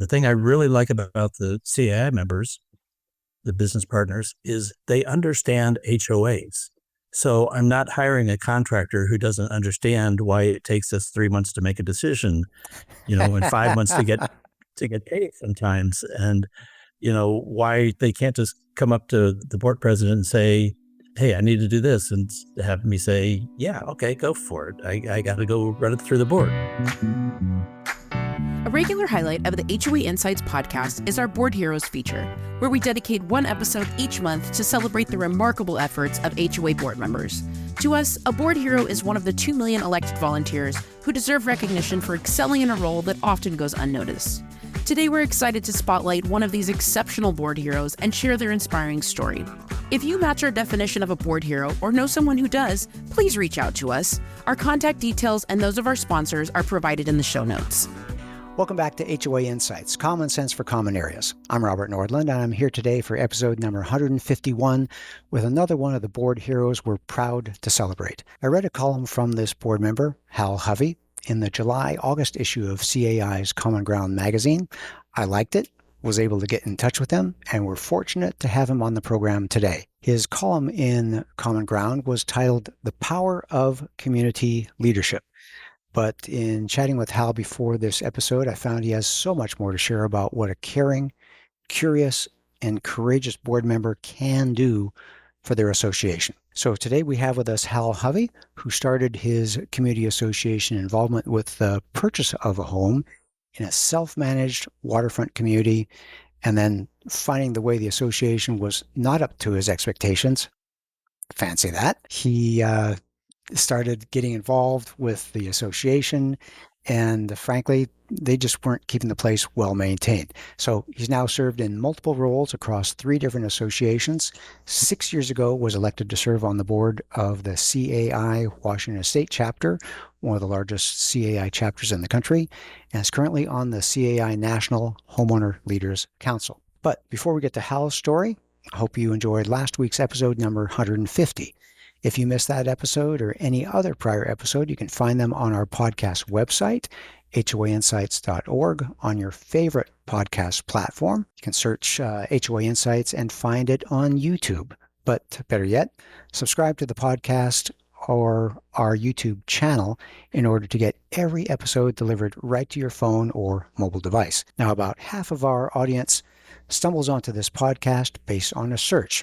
The thing I really like about the CAI members, the business partners, is they understand HOAs. So I'm not hiring a contractor who doesn't understand why it takes us 3 months to make a decision, and 5 months to get paid sometimes. And, why they can't just come up to the board president and say, hey, I need to do this, and have me say, yeah, okay, go for it. I got to go run it through the board. A regular highlight of the HOA Insights podcast is our Board Heroes feature, where we dedicate one episode each month to celebrate the remarkable efforts of HOA board members. To us, a board hero is one of the 2 million elected volunteers who deserve recognition for excelling in a role that often goes unnoticed. Today, we're excited to spotlight one of these exceptional board heroes and share their inspiring story. If you match our definition of a board hero or know someone who does, please reach out to us. Our contact details and those of our sponsors are provided in the show notes. Welcome back to HOA Insights, Common Sense for Common Areas. I'm Robert Nordlund, and I'm here today for episode number 151 with another one of the board heroes we're proud to celebrate. I read a column from this board member, Hal Hovey, in the July-August issue of CAI's Common Ground magazine. I liked it, was able to get in touch with him, and we're fortunate to have him on the program today. His column in Common Ground was titled The Power of Community Leadership. But in chatting with Hal before this episode, I found he has so much more to share about what a caring, curious, and courageous board member can do for their association. So today we have with us Hal Hovey, who started his community association involvement with the purchase of a home in a self-managed waterfront community, and then finding the way the association was not up to his expectations. Fancy that. He started getting involved with the association, and frankly, they just weren't keeping the place well maintained. So he's now served in multiple roles across 3 different associations. 6 years ago, was elected to serve on the board of the CAI Washington State chapter, one of the largest CAI chapters in the country, and is currently on the CAI National Homeowner Leaders Council. But before we get to Hal's story, I hope you enjoyed last week's episode number 150. If you missed that episode or any other prior episode, you can find them on our podcast website, hoainsights.org, on your favorite podcast platform. You can search HOA Insights and find it on YouTube. But better yet, subscribe to the podcast or our YouTube channel in order to get every episode delivered right to your phone or mobile device. Now, about half of our audience stumbles onto this podcast based on a search.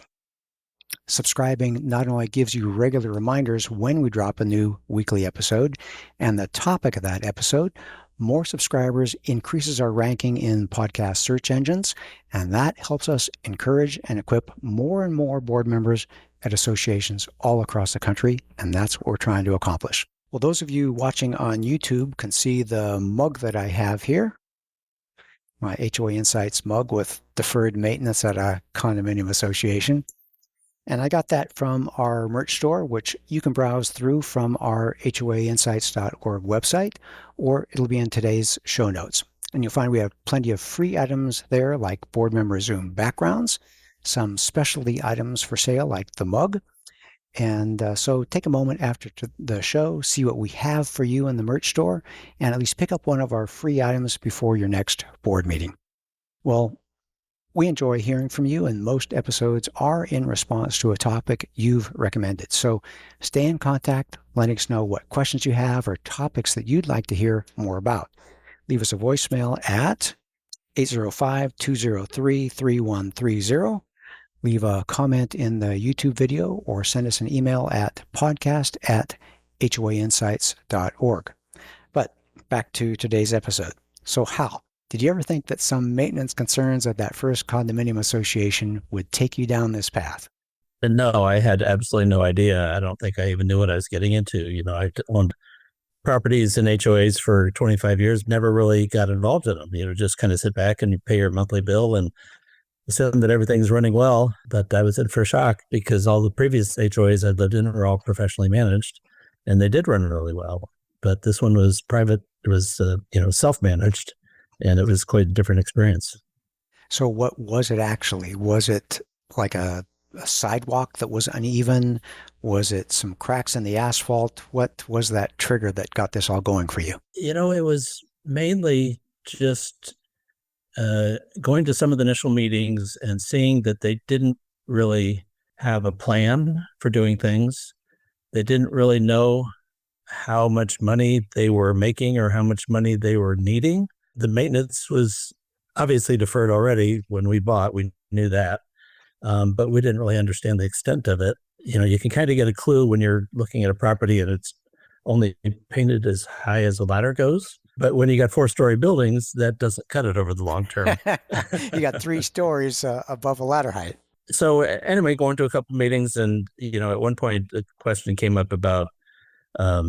Subscribing not only gives you regular reminders when we drop a new weekly episode and the topic of that episode, more subscribers increases our ranking in podcast search engines, and that helps us encourage and equip more and more board members at associations all across the country, and that's what we're trying to accomplish. Well, those of you watching on YouTube can see the mug that I have here, my HOA Insights mug with deferred maintenance at a condominium association. And I got that from our merch store, which you can browse through from our hoainsights.org website, or it'll be in today's show notes. And you'll find we have plenty of free items there, like board member Zoom backgrounds, some specialty items for sale, like the mug. And so take a moment after the show, see what we have for you in the merch store, and at least pick up one of our free items before your next board meeting. Well, we enjoy hearing from you, and most episodes are in response to a topic you've recommended. So stay in contact, letting us know what questions you have or topics that you'd like to hear more about. Leave us a voicemail at 805-203-3130. Leave a comment in the YouTube video or send us an email at podcast@hoainsights.org. But back to today's episode. So Hal, did you ever think that some maintenance concerns at that first condominium association would take you down this path? And no, I had absolutely no idea. I don't think I even knew what I was getting into. I owned properties in HOAs for 25 years, never really got involved in them. Just kind of sit back and you pay your monthly bill and assume that everything's running well. But I was in for a shock because all the previous HOAs I'd lived in were all professionally managed, and they did run really well. But this one was private. It was, self-managed. And it was quite a different experience. So what was it actually? Was it like a sidewalk that was uneven? Was it some cracks in the asphalt? What was that trigger that got this all going for you? It was mainly just going to some of the initial meetings and seeing that they didn't really have a plan for doing things. They didn't really know how much money they were making or how much money they were needing. The maintenance was obviously deferred already when we bought. We knew that, but we didn't really understand the extent of it. You can kind of get a clue when you're looking at a property and it's only painted as high as the ladder goes. But when you got 4-story buildings, that doesn't cut it over the long term. You got 3 stories above a ladder height. So anyway, going to a couple meetings, and at one point the question came up about, are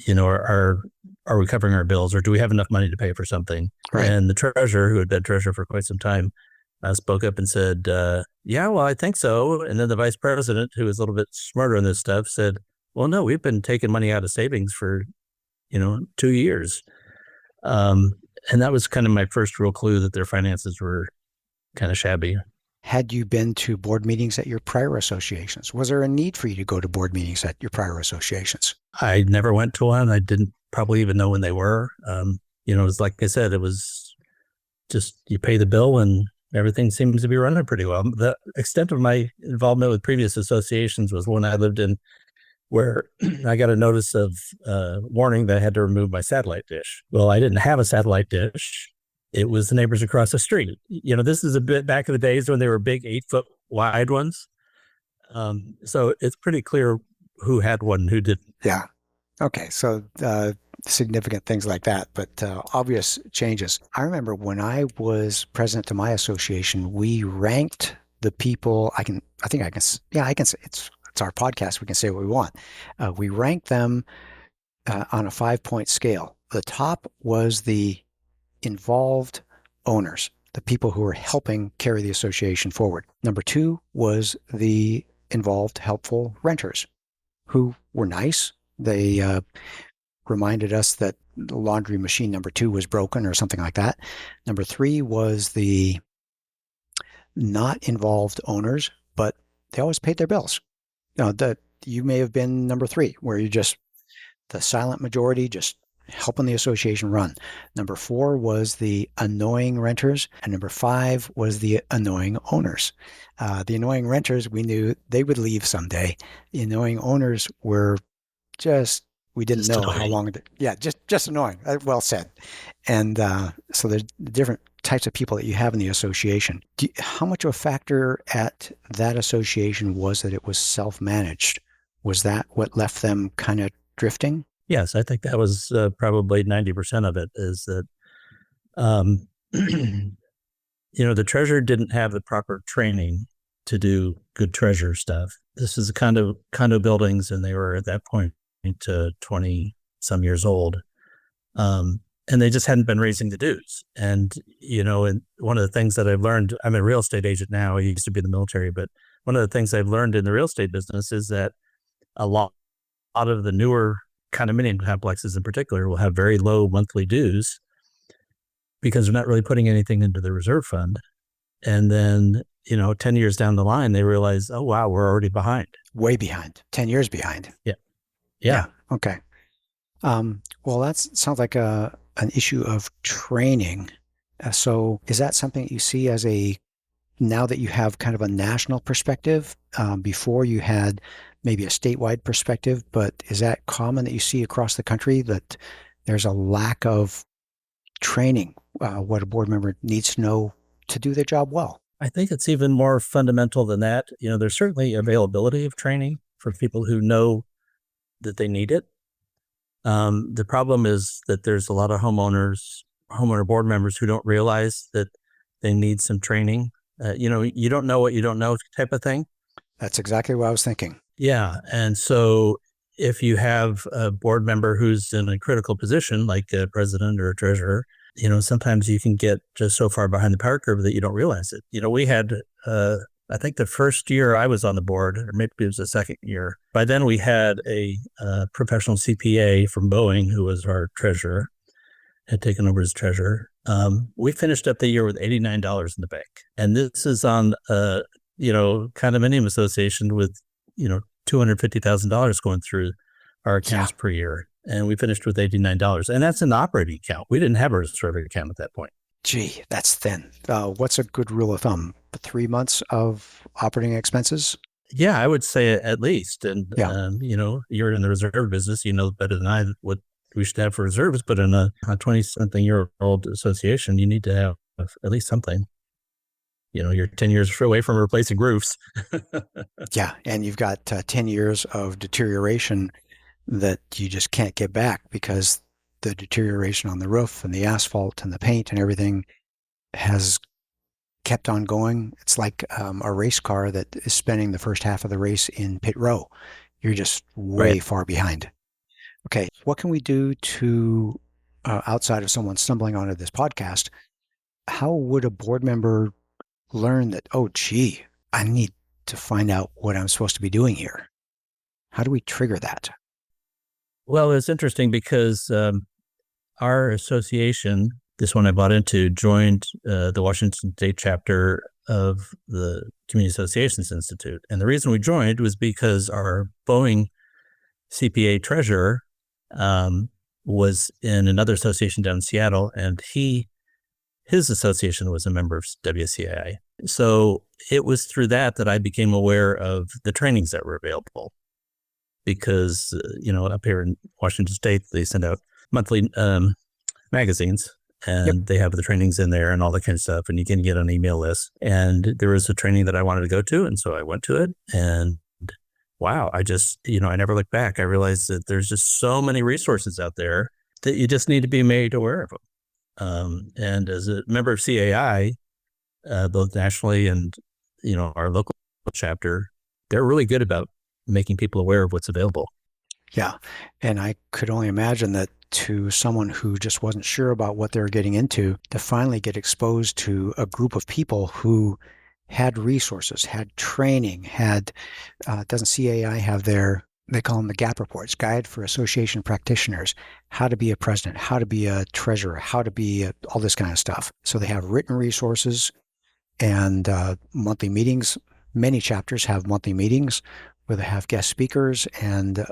we covering our bills, or do we have enough money to pay for something? Right. And the treasurer, who had been treasurer for quite some time, spoke up and said, "Yeah, well, I think so." And then the vice president, who was a little bit smarter on this stuff, said, "Well, no, we've been taking money out of savings for 2 years." And that was kind of my first real clue that their finances were kind of shabby. Had you been to board meetings at your prior associations? Was there a need for you to go to board meetings at your prior associations? I never went to one. I didn't probably even know when they were. It was like I said, it was just you pay the bill and everything seems to be running pretty well. The extent of my involvement with previous associations was when I lived in where I got a notice of warning that I had to remove my satellite dish. Well, I didn't have a satellite dish. It was the neighbors across the street. This is a bit back in the days when they were big 8-foot wide ones. So it's pretty clear who had one and who didn't. Yeah. Okay. So significant things like that, but obvious changes. I remember when I was president of my association, we ranked the people. I can say it's our podcast. We can say what we want. We ranked them on a 5-point scale. The top was the involved owners, the people who were helping carry the association forward. Number 2 was the involved, helpful renters who were nice. They reminded us that the laundry machine number 2 was broken or something like that. Number 3 was the not involved owners, but they always paid their bills. You may have been number 3, where you just the silent majority, just helping the association run. Number 4 was the annoying renters, and number 5 was the annoying owners. The annoying renters, we knew they would leave someday. The annoying owners were we didn't know how long. Just annoying. Well said. And so there's different types of people that you have in the association. How much of a factor at that association was that it was self-managed? Was that what left them kind of drifting? Yes, I think that was probably 90% of it is that, the treasurer didn't have the proper training to do good treasurer stuff. This is the condo buildings, and they were at that point to 20 some years old. And they just hadn't been raising the dues. And, and one of the things that I've learned, I'm a real estate agent now. I used to be in the military, but one of the things I've learned in the real estate business is that a lot of the newer condominium complexes in particular will have very low monthly dues because they're not really putting anything into the reserve fund. And then, 10 years down the line, they realize, oh, wow, we're already behind. Way behind. 10 years behind. Yeah. Okay. Well, that sounds like an issue of training. So is that something you see as now that you have kind of a national perspective, before you had maybe a statewide perspective, but is that common that you see across the country that there's a lack of training, what a board member needs to know to do their job well? I think it's even more fundamental than that. There's certainly availability of training for people who know that they need it. The problem is that there's a lot of homeowner board members who don't realize that they need some training. You don't know what you don't know type of thing. That's exactly what I was thinking. Yeah. And so if you have a board member who's in a critical position, like a president or a treasurer, sometimes you can get just so far behind the power curve that you don't realize it. We had, I think the first year I was on the board, or maybe it was the second year, by then we had a professional CPA from Boeing who was our treasurer, had taken over as treasurer. We finished up the year with $89 in the bank. And this is on condominium association with, $250,000 going through our accounts per year. And we finished with $89. And that's an operating account. We didn't have a reserve account at that point. Gee, that's thin. What's a good rule of thumb? 3 months of operating expenses? Yeah, I would say at least. And, Yeah. you're in the reserve business, you know better than I what we should have for reserves, but in a 20-something year old association, you need to have at least something. You're 10 years away from replacing roofs. Yeah. And you've got 10 years of deterioration that you just can't get back because the deterioration on the roof and the asphalt and the paint and everything has kept on going. It's like a race car that is spending the first half of the race in pit row. You're just way Right. far behind. Okay, what can we do to, outside of someone stumbling onto this podcast, how would a board member learn that, oh, gee, I need to find out what I'm supposed to be doing here? How do we trigger that? Well, it's interesting because our association, this one I bought into, joined the Washington State chapter of the Community Associations Institute. And the reason we joined was because our Boeing CPA treasurer was in another association down in Seattle, and his association was a member of WCAI. So it was through that I became aware of the trainings that were available. Because, up here in Washington State, they send out monthly magazines, and they have the trainings in there and all that kind of stuff, and you can get on email lists. And there was a training that I wanted to go to, and so I went to it, and wow, I just, I never looked back. I realized that there's just so many resources out there that you just need to be made aware of them. And as a member of CAI, both nationally and, our local chapter, they're really good about making people aware of what's available. Yeah. And I could only imagine that to someone who just wasn't sure about what they were getting into, to finally get exposed to a group of people who had resources, had training, doesn't CAI have they call them the GAP reports, Guide for Association Practitioners, how to be a president, how to be a treasurer, how to be all this kind of stuff. So they have written resources and monthly meetings. Many chapters have monthly meetings where they have guest speakers and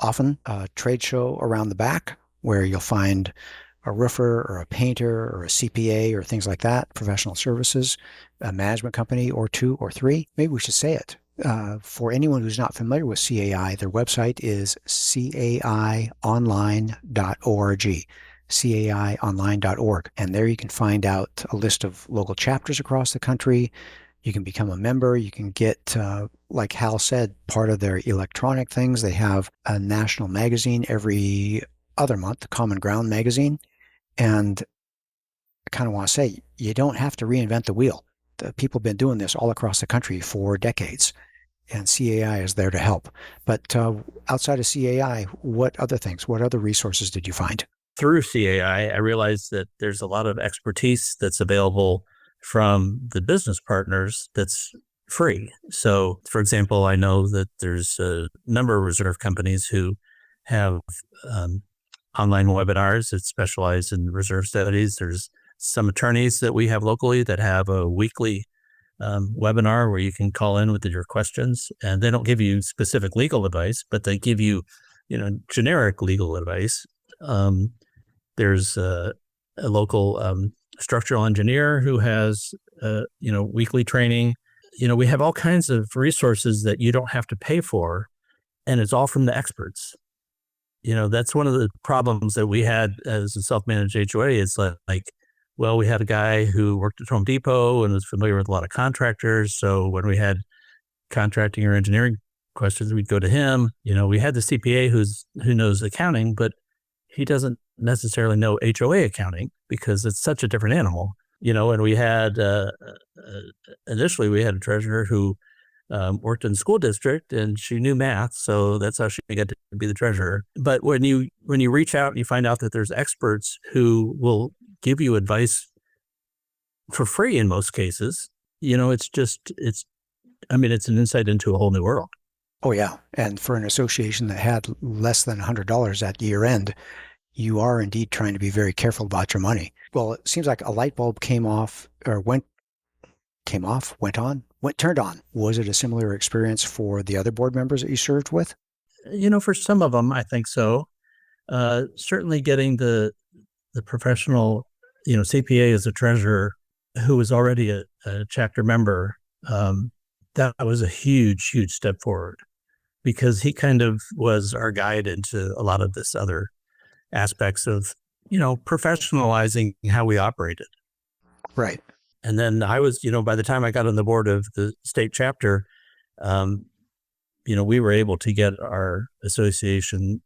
often a trade show around the back where you'll find a roofer or a painter or a CPA or things like that, professional services, a management company or two or three. Maybe we should say it. For anyone who's not familiar with CAI, their website is caionline.org. caionline.org. And there you can find out a list of local chapters across the country. You can become a member. You can get, like Hal said, part of their electronic things. They have a national magazine every other month, the Common Ground magazine. And I kind of want to say, you don't have to reinvent the wheel. The people have been doing this all across the country for decades, and CAI is there to help. But outside of CAI, what other resources did you find? Through CAI, I realized that there's a lot of expertise that's available from the business partners that's free. So, for example, I know that there's a number of reserve companies who have online webinars that specialize in reserve studies. There's some attorneys that we have locally that have a weekly webinar where you can call in with your questions, and they don't give you specific legal advice, but they give you, generic legal advice. There's a local structural engineer who has, weekly training. We have all kinds of resources that you don't have to pay for, and it's all from the experts. That's one of the problems that we had as a self-managed HOA. It's well, we had a guy who worked at Home Depot and was familiar with a lot of contractors. So when we had contracting or engineering questions, we'd go to him. We had the CPA who knows accounting, but he doesn't necessarily know HOA accounting because it's such a different animal. And we had, initially we had a treasurer who worked in the school district, and she knew math. So that's how she got to be the treasurer. But when you reach out and you find out that there's experts who will give you advice for free in most cases, it's an insight into a whole new world. Oh, yeah. And for an association that had less than $100 at year end, you are indeed trying to be very careful about your money. Well, it seems like a light bulb turned on. Was it a similar experience for the other board members that you served with? For some of them, I think so. Certainly getting the professional CPA as a treasurer who was already a chapter member, that was a huge, huge step forward because he kind of was our guide into a lot of this other aspects of, professionalizing how we operated. Right. And then I was, by the time I got on the board of the state chapter, we were able to get our association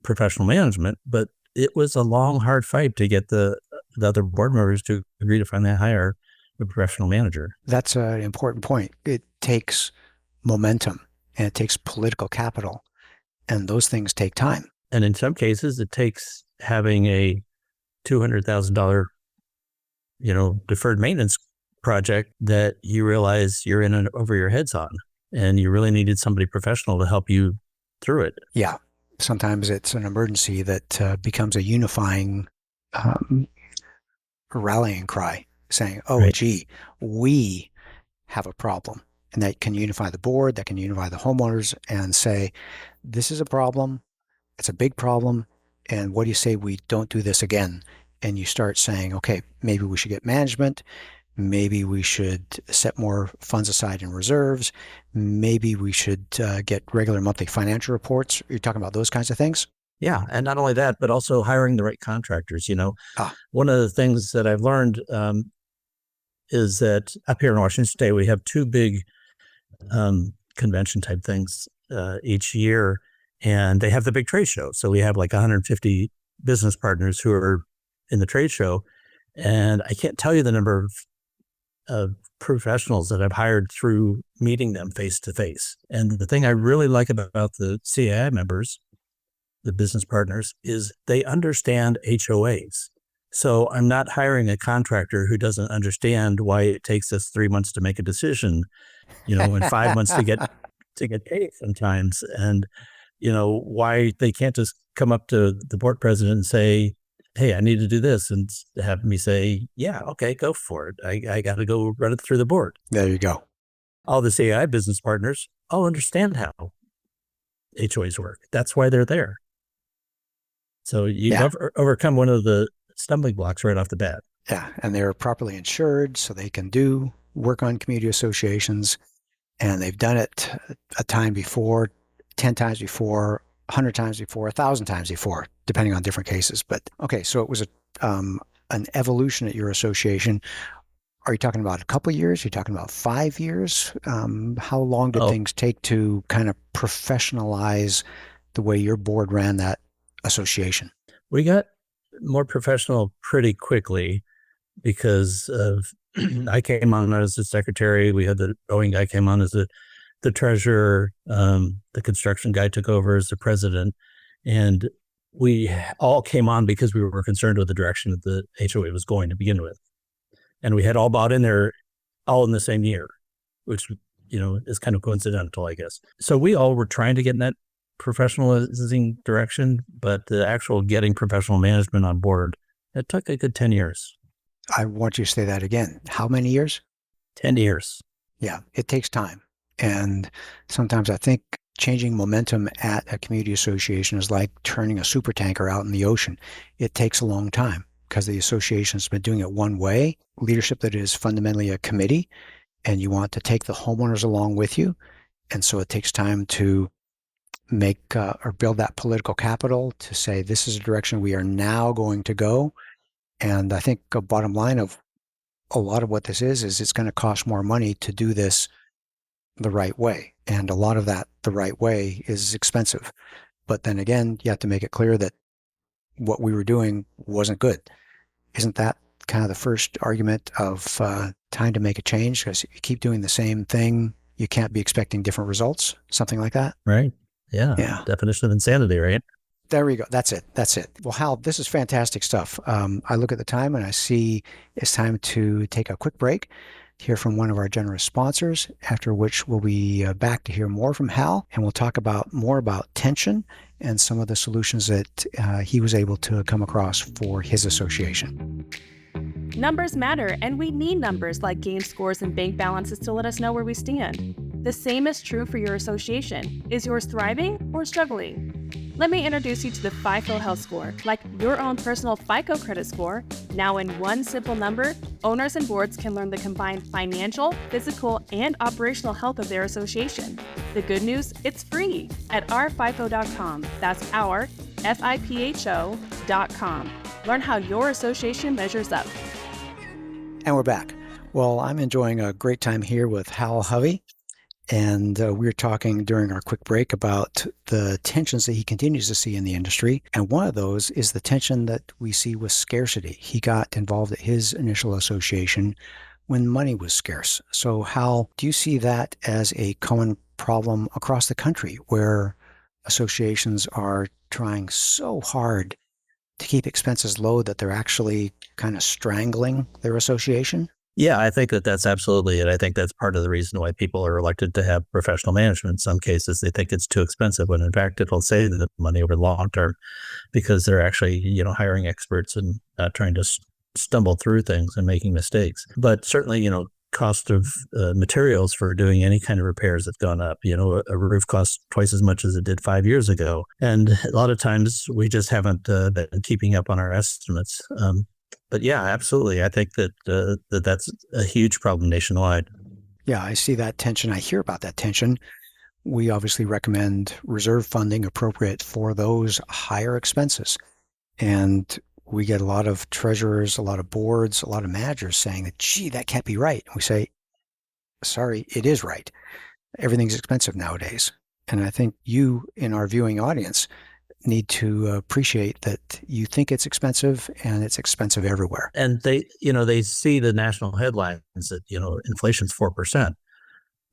professional management, but it was a long, hard fight to get the other board members to agree to finally hire a professional manager. That's an important point. It takes momentum and it takes political capital, and those things take time. And in some cases, it takes having a $200,000, deferred maintenance project that you realize you're in and over your heads on, and you really needed somebody professional to help you through it. Yeah. Sometimes it's an emergency that becomes a unifying rallying cry saying, oh, Right. Gee, we have a problem. And that can unify the board, that can unify the homeowners and say, this is a problem. It's a big problem. And what do you say we don't do this again? And you start saying, okay, maybe we should get management. Maybe we should set more funds aside in reserves. Maybe we should get regular monthly financial reports. You're talking about those kinds of things? Yeah. And not only that, but also hiring the right contractors. Ah. One of the things that I've learned is that up here in Washington State, we have two big convention type things each year, and they have the big trade show. So we have like 150 business partners who are in the trade show. And I can't tell you the number of professionals that I've hired through meeting them face to face. And the thing I really like about the CAI members, the business partners, is they understand HOAs. So I'm not hiring a contractor who doesn't understand why it takes us 3 months to make a decision, and 5 months to get paid sometimes. And, why they can't just come up to the board president and say, hey, I need to do this, and have me say, yeah, okay, go for it. I got to go run it through the board. There you go. All the CAI business partners all understand how HOAs work. That's why they're there. So you overcome one of the stumbling blocks right off the bat. Yeah, and they're properly insured so they can do work on community associations, and they've done it a time before, 10 times before, 100 times before, 1,000 times before, depending on different cases. But okay, so it was an evolution at your association. Are you talking about a couple of years? Are you talking about 5 years? How long did things take to kind of professionalize the way your board ran that association? We got more professional pretty quickly because of I came on as the secretary. We had the Boeing guy came on as the treasurer. The construction guy took over as the president. And we all came on because we were concerned with the direction that the HOA was going to begin with. And we had all bought in there all in the same year, which, is kind of coincidental, I guess. So we all were trying to get in that professionalizing direction, but the actual getting professional management on board, it took a good 10 years. I want you to say that again. How many years? 10 years. Yeah, it takes time. And sometimes I think changing momentum at a community association is like turning a super tanker out in the ocean. It takes a long time because the association's been doing it one way, leadership that is fundamentally a committee, and you want to take the homeowners along with you. And so it takes time to make or build that political capital to say, this is a direction we are now going to go. And I think a bottom line of a lot of what this is it's going to cost more money to do this the right way. And a lot of that, the right way, is expensive. But then again, you have to make it clear that what we were doing wasn't good. Isn't that kind of the first argument of time to make a change? Because if you keep doing the same thing, you can't be expecting different results, something like that. Right. Yeah. Definition of insanity, right? There we go. That's it. Well, Hal, this is fantastic stuff. I look at the time and I see it's time to take a quick break, hear from one of our generous sponsors, after which we'll be back to hear more from Hal, and we'll talk more about tension and some of the solutions that he was able to come across for his association. Numbers matter, and we need numbers like game scores and bank balances to let us know where we stand. The same is true for your association. Is yours thriving or struggling? Let me introduce you to the FiPhO Health Score, like your own personal FICO credit score. Now in one simple number, owners and boards can learn the combined financial, physical, and operational health of their association. The good news, it's free at ourfipho.com. That's our, FIPHO.com. Learn how your association measures up. And we're back. Well, I'm enjoying a great time here with Hal Hovey. And we were talking during our quick break about the tensions that he continues to see in the industry. And one of those is the tension that we see with scarcity. He got involved at his initial association when money was scarce. So Hal, do you see that as a common problem across the country where associations are trying so hard to keep expenses low that they're actually kind of strangling their association? Yeah, I think that that's absolutely it. I think that's part of the reason why people are elected to have professional management. In some cases, they think it's too expensive, when in fact, it'll save them money over the long term because they're actually, hiring experts and not trying to stumble through things and making mistakes. But certainly, cost of materials for doing any kind of repairs have gone up. A roof costs twice as much as it did 5 years ago. And a lot of times we just haven't been keeping up on our estimates. But yeah, absolutely. I think that that's a huge problem nationwide. Yeah, I see that tension. I hear about that tension. We obviously recommend reserve funding appropriate for those higher expenses. And we get a lot of treasurers, a lot of boards, a lot of managers saying that, gee, that can't be right. And we say, sorry, it is right. Everything's expensive nowadays. And I think you, in our viewing audience, need to appreciate that you think it's expensive, and it's expensive everywhere. And they see the national headlines that, inflation's 4%.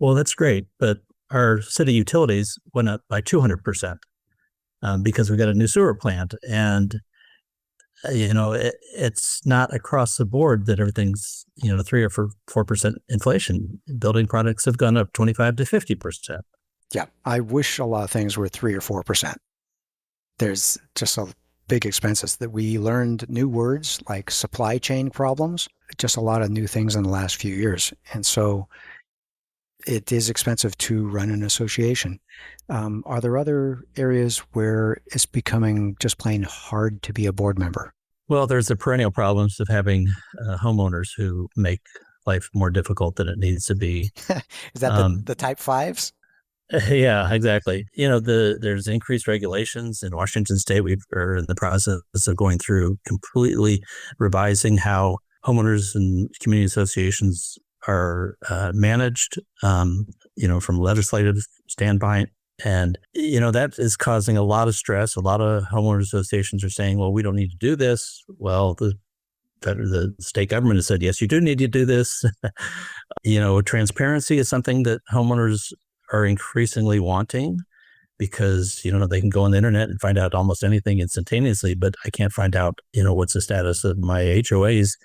Well, that's great. But our city utilities went up by 200% because we got a new sewer plant. And, it's not across the board that everything's, 3 or 4% inflation. Building products have gone up 25 to 50%. Yeah. I wish a lot of things were 3 or 4%. There's just a big expenses that we learned new words like supply chain problems, just a lot of new things in the last few years. And so it is expensive to run an association. Are there other areas where it's becoming just plain hard to be a board member? Well, there's the perennial problems of having homeowners who make life more difficult than it needs to be. Is that the type fives? Yeah, exactly. There's increased regulations in Washington State. We're in the process of going through completely revising how homeowners and community associations are managed, from a legislative standpoint. And, that is causing a lot of stress. A lot of homeowner associations are saying, well, we don't need to do this. Well, the state government has said, yes, you do need to do this. Transparency is something that homeowners are increasingly wanting because, they can go on the internet and find out almost anything instantaneously, but I can't find out, what's the status of my HOA's,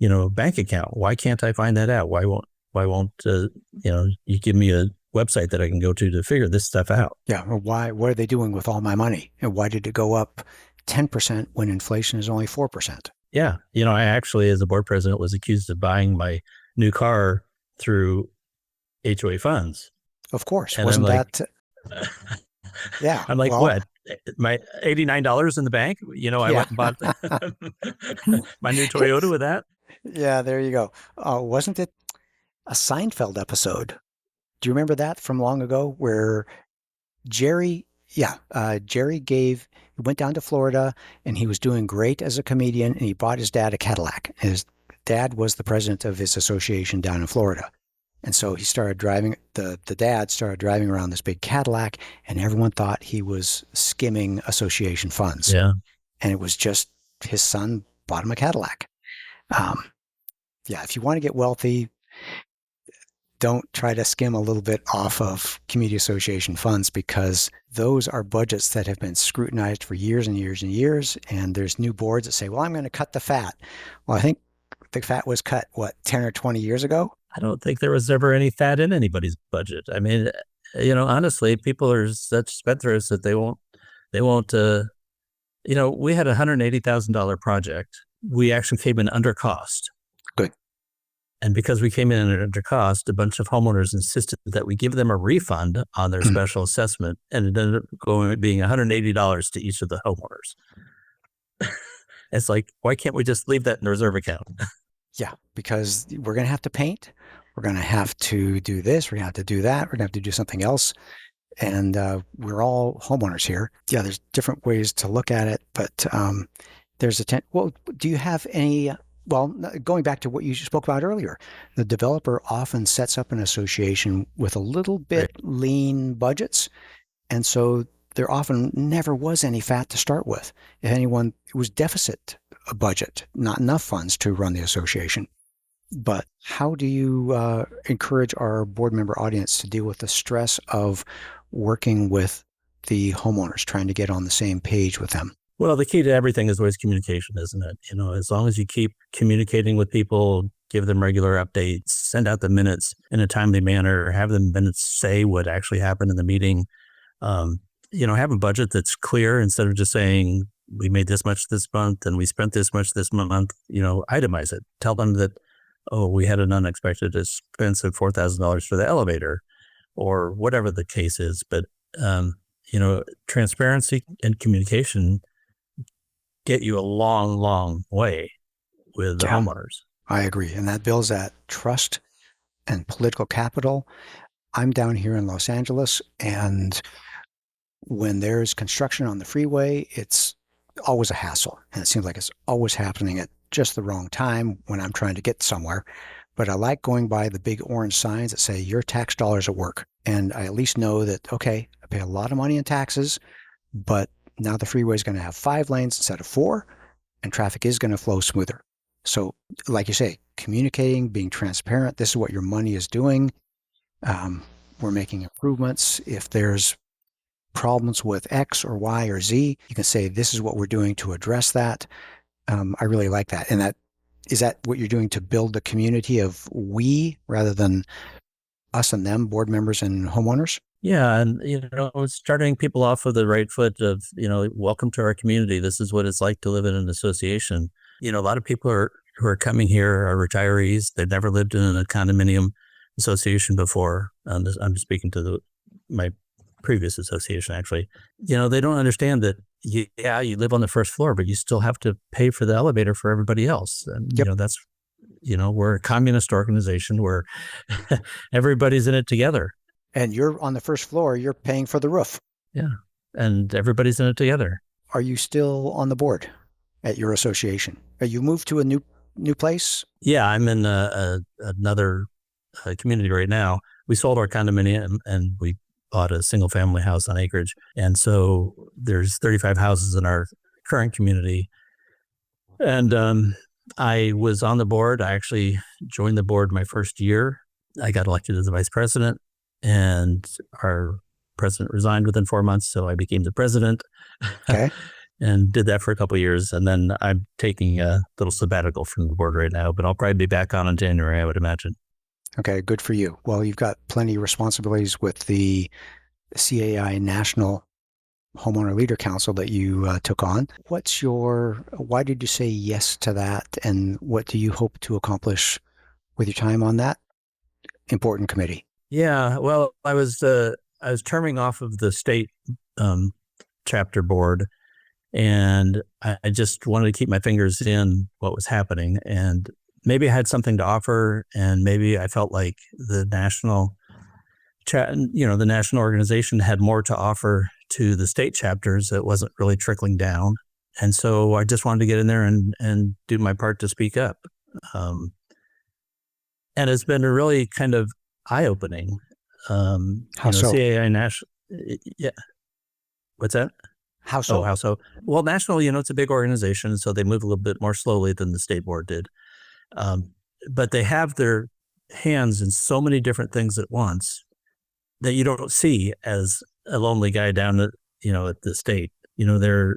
bank account. Why can't I find that out? Why won't you give me a website that I can go to figure this stuff out? Yeah. Or what are they doing with all my money? And why did it go up 10% when inflation is only 4%? Yeah. I actually, as a board president, was accused of buying my new car through HOA funds. Of course. And Wasn't I'm like, that? Yeah. I'm like, well, what? My $89 in the bank? I went and bought my new Toyota with that? Yeah, there you go. Wasn't it a Seinfeld episode? Do you remember that from long ago where Jerry went down to Florida and he was doing great as a comedian, and he bought his dad a Cadillac. His dad was the president of his association down in Florida. And so he started driving, the dad started driving around this big Cadillac, and everyone thought he was skimming association funds. Yeah. And it was just his son bought him a Cadillac. If you want to get wealthy, don't try to skim a little bit off of community association funds, because those are budgets that have been scrutinized for years and years and years. And there's new boards that say, well, I'm going to cut the fat. Well, I think the fat was cut, 10 or 20 years ago? I don't think there was ever any fat in anybody's budget. I mean, honestly, people are such spendthrifts that they won't, we had a $180,000 project. We actually came in under cost. Good. And because we came in at under cost, a bunch of homeowners insisted that we give them a refund on their special assessment, and it ended up being $180 to each of the homeowners. It's like, why can't we just leave that in the reserve account? Yeah, because we're going to have to paint. We're going to have to do this. We're going to have to do that. We're going to have to do something else. And we're all homeowners here. Yeah, there's different ways to look at it, but there's well, do you have any, well, going back to what you spoke about earlier, the developer often sets up an association with a little bit lean budgets. And so there often never was any fat to start with. If anyone, it was deficit a budget, not enough funds to run the association. But how do you encourage our board member audience to deal with the stress of working with the homeowners, trying to get on the same page with them? Well, the key to everything is always communication, isn't it? As long as you keep communicating with people, give them regular updates, send out the minutes in a timely manner, have the minutes say what actually happened in the meeting. Have a budget that's clear instead of just saying we made this much this month and we spent this much this month. Itemize it. Tell them that, we had an unexpected expense of $4,000 for the elevator, or whatever the case is. But transparency and communication get you a long, long way with the homeowners. I agree. And that builds that trust and political capital. I'm down here in Los Angeles, and when there's construction on the freeway, it's always a hassle. And it seems like it's always happening at just the wrong time when I'm trying to get somewhere. But I like going by the big orange signs that say your tax dollars at work. And I at least know that, okay, I pay a lot of money in taxes, but now the freeway is going to have 5 lanes instead of 4, and traffic is going to flow smoother. So like you say, communicating, being transparent, this is what your money is doing. We're making improvements. If there's problems with X or Y or Z, you can say, this is what we're doing to address that. I really like that. And is that what you're doing to build the community of we rather than us and them, board members and homeowners? Yeah. And, starting people off with the right foot of, welcome to our community. This is what it's like to live in an association. A lot of people who are coming here are retirees. They've never lived in a condominium association before. I'm just speaking to my previous association, actually. They don't understand that, you live on the first floor, but you still have to pay for the elevator for everybody else. And, that's, we're a communist organization where everybody's in it together. And you're on the first floor, you're paying for the roof. Yeah. And everybody's in it together. Are you still on the board at your association? Are you moved to a new place? Yeah, I'm in another community right now. We sold our condominium and we bought a single family house on acreage. And so there's 35 houses in our current community. And I was on the board. I actually joined the board my first year. I got elected as the vice president, and our president resigned within 4 months. So I became the president. Okay. And did that for a couple of years. And then I'm taking a little sabbatical from the board right now, but I'll probably be back on in January, I would imagine. Okay, good for you. Well, you've got plenty of responsibilities with the CAI National Homeowner Leader Council that you took on. Why did you say yes to that? And what do you hope to accomplish with your time on that important committee? Yeah, well, I was terming off of the state chapter board, and I just wanted to keep my fingers in what was happening. And maybe I had something to offer, and maybe I felt like the national organization had more to offer to the state chapters that wasn't really trickling down. And so I just wanted to get in there and do my part to speak up. And it's been a really kind of eye-opening. How so? CAI National, yeah. What's that? How so? How so? Well, national, it's a big organization, so they move a little bit more slowly than the state board did. But they have their hands in so many different things at once that you don't see as a lonely guy down at the state. They're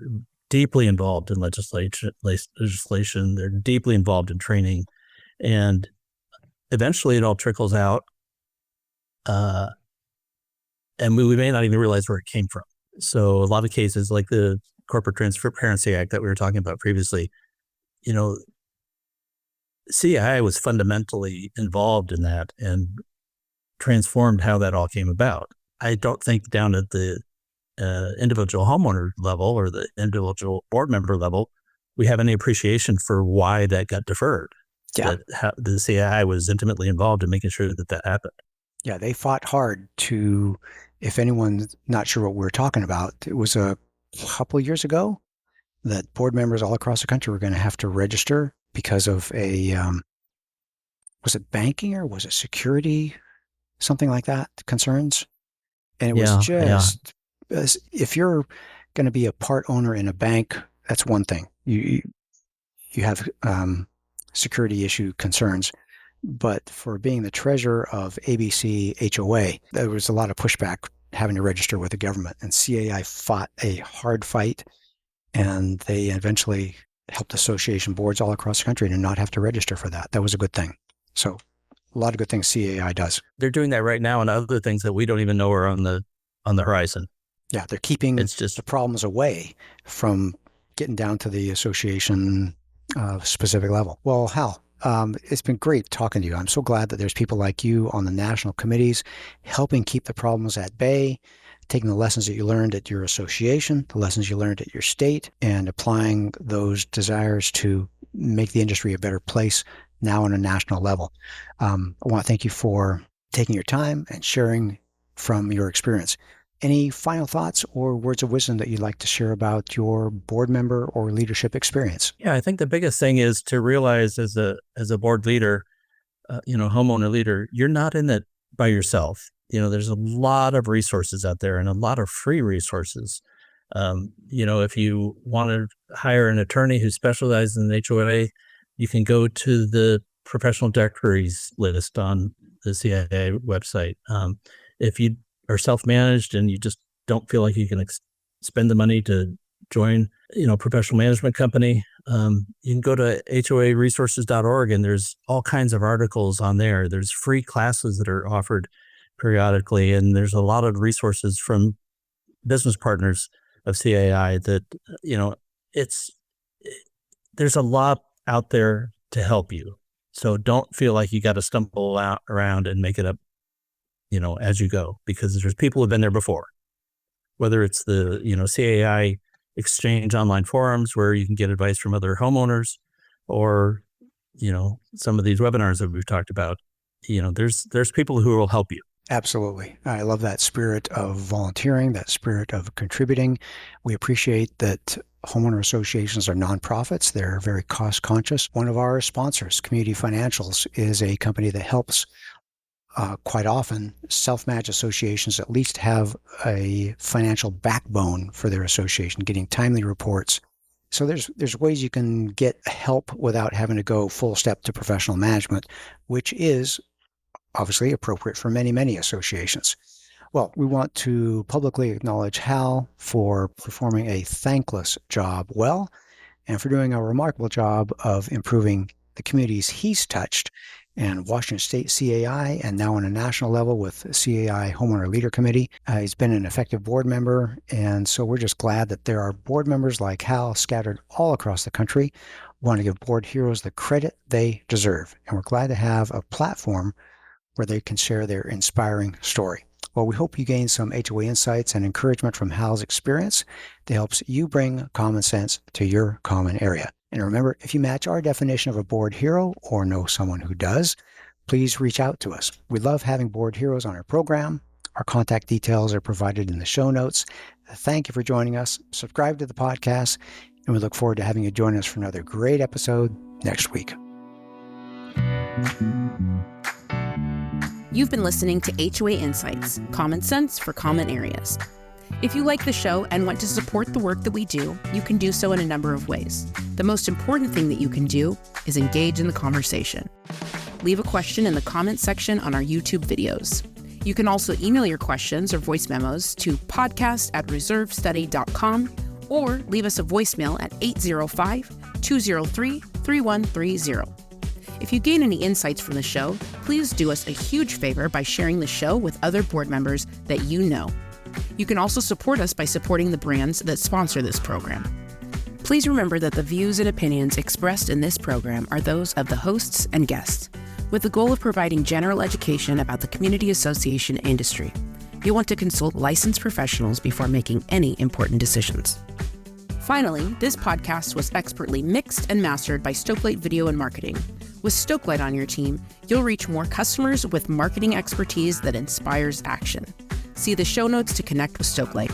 deeply involved in legislation. They're deeply involved in training, and eventually it all trickles out. And we may not even realize where it came from. So a lot of cases like the Corporate Transparency Act that we were talking about previously, CAI was fundamentally involved in that and transformed how that all came about. I don't think down at the individual homeowner level or the individual board member level, we have any appreciation for why that got deferred. Yeah. The CAI was intimately involved in making sure that happened. Yeah, they fought hard to, if anyone's not sure what we're talking about, it was a couple of years ago that board members all across the country were going to have to register because of was it banking or was it security, something like that, concerns? And it was just, if you're going to be a part owner in a bank, that's one thing. You have security issue concerns. But for being the treasurer of ABC HOA, there was a lot of pushback having to register with the government. And CAI fought a hard fight, and they eventually helped association boards all across the country to not have to register for that. That was a good thing. So a lot of good things CAI does. They're doing that right now, and other things that we don't even know are on the horizon. Yeah, they're keeping the problems away from getting down to the association specific level. Well, Hal, it's been great talking to you. I'm so glad that there's people like you on the national committees helping keep the problems at bay, taking the lessons that you learned at your association, the lessons you learned at your state, and applying those desires to make the industry a better place now on a national level. I want to thank you for taking your time and sharing from your experience. Any final thoughts or words of wisdom that you'd like to share about your board member or leadership experience? Yeah, I think the biggest thing is to realize as a board leader, homeowner leader, you're not in it by yourself. There's a lot of resources out there and a lot of free resources. If you want to hire an attorney who specializes in HOA, you can go to the professional directories list on the CIA website. If you are self-managed and you just don't feel like you can spend the money to join, professional management company, you can go to HOAresources.org and there's all kinds of articles on there. There's free classes that are offered periodically, and there's a lot of resources from business partners of CAI that, there's a lot out there to help you. So don't feel like you got to stumble around and make it up, as you go, because there's people who've been there before, whether it's the, CAI exchange online forums where you can get advice from other homeowners, or, some of these webinars that we've talked about, there's people who will help you. Absolutely. I love that spirit of volunteering, that spirit of contributing. We appreciate that homeowner associations are nonprofits. They're very cost conscious. One of our sponsors, Community Financials, is a company that helps quite often self-managed associations at least have a financial backbone for their association, getting timely reports. So there's ways you can get help without having to go full step to professional management, which is obviously appropriate for many, many associations. Well, we want to publicly acknowledge Hal for performing a thankless job well, and for doing a remarkable job of improving the communities he's touched in Washington State CAI, and now on a national level with CAI Homeowner Leader Committee. He's been an effective board member, and so we're just glad that there are board members like Hal scattered all across the country. We want to give board heroes the credit they deserve, and we're glad to have a platform where they can share their inspiring story. Well, we hope you gain some HOA insights and encouragement from Hal's experience that helps you bring common sense to your common area. And remember, if you match our definition of a board hero or know someone who does, please reach out to us. We love having board heroes on our program. Our contact details are provided in the show notes. Thank you for joining us. Subscribe to the podcast, and we look forward to having you join us for another great episode next week. You've been listening to HOA Insights, common sense for common areas. If you like the show and want to support the work that we do, you can do so in a number of ways. The most important thing that you can do is engage in the conversation. Leave a question in the comment section on our YouTube videos. You can also email your questions or voice memos to podcast@reservestudy.com, or leave us a voicemail at 805-203-3130. If you gain any insights from the show, please do us a huge favor by sharing the show with other board members that you know. You can also support us by supporting the brands that sponsor this program. Please remember that the views and opinions expressed in this program are those of the hosts and guests, with the goal of providing general education about the community association industry. You'll want to consult licensed professionals before making any important decisions. Finally, this podcast was expertly mixed and mastered by Stokelight Video and Marketing. With Stokelight on your team, you'll reach more customers with marketing expertise that inspires action. See the show notes to connect with Stokelight.